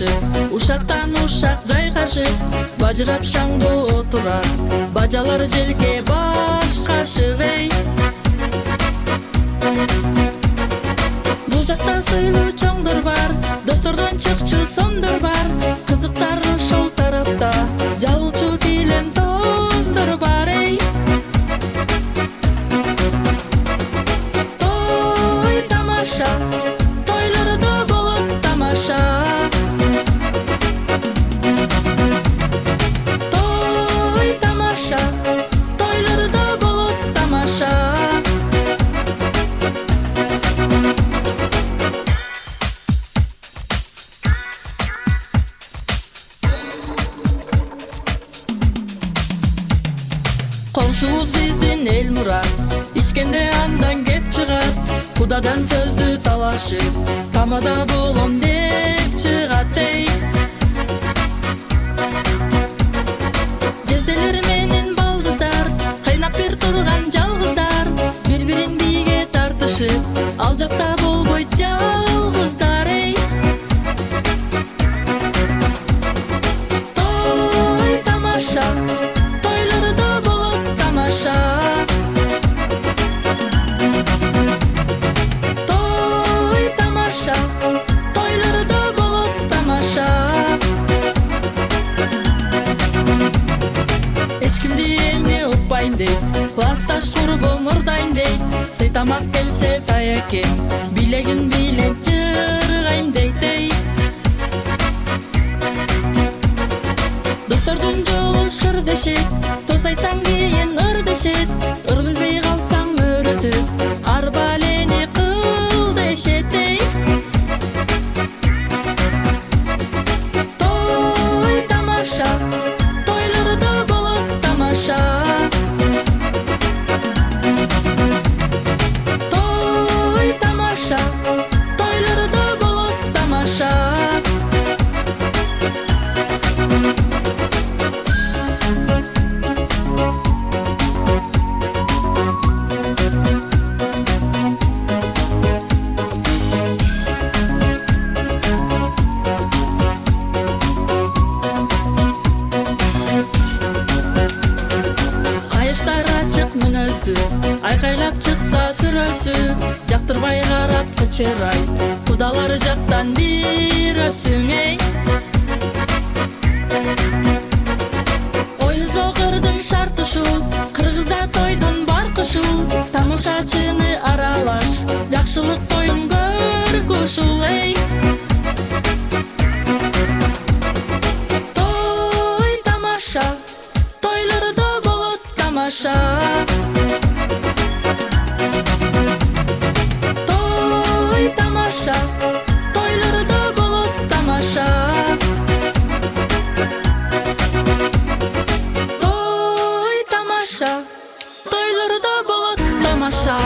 талашып, ушактан ушак жайгашып, бажырап шаңдуу отурат, бажалар желке башкашып эй. Бул жакта сыйлуу чоңдор бар, достордон чыкчу сомдор бар, кызыктар ошол тарапта, жабылчу килем тондор бар эй. Той тамаша, тойлордо болот тамаша. Той тамаша, тойлордо болот тамаша. Коңшубуз биздин эл мурат, ичкенде андан кеп чыгат, Кудадан сөздү талашып, тамада болом деп чыгат эй. Жезделер менен балдыздар, кыйнап бир турган жалгыздар, бири-бирин бийге тартышып, ал жакта болбойт жалгыздар эй. Той тамаша, тойлордо болот тамаша. Той тамаша, тойлордо болот тамаша. Эч кимди эми укпайм дейт, классташ курбум ырдайм дейт, сый тамак келсе таякем, билегин билеп жыргайм дейт эй. Достордун жолу шыр дешет, тос айтсаң кийин ыр дешет, ыр билбей калсаң мөрөтүп, арбалени кыл дешет эй. Той тамаша, тойлордо болот тамаша. Той тамаша, тойлордо болот тамаша. Кайыштар ачык мүнөздү, айкайлап чыкса сүрөсү, жактырбай карап кычырай, кудалар жактан бир өсүң эй. Ойын сокырдын шарты ушул, кыргызда тойдун баркы ушул, тамашачыны аралаш, жакшылык тоюн көркү ушул эй. Той тамаша, тойлордо болот тамаша. Той тамаша, тойлордо болот тамаша. Той тамаша, тойлордо болот тамаша.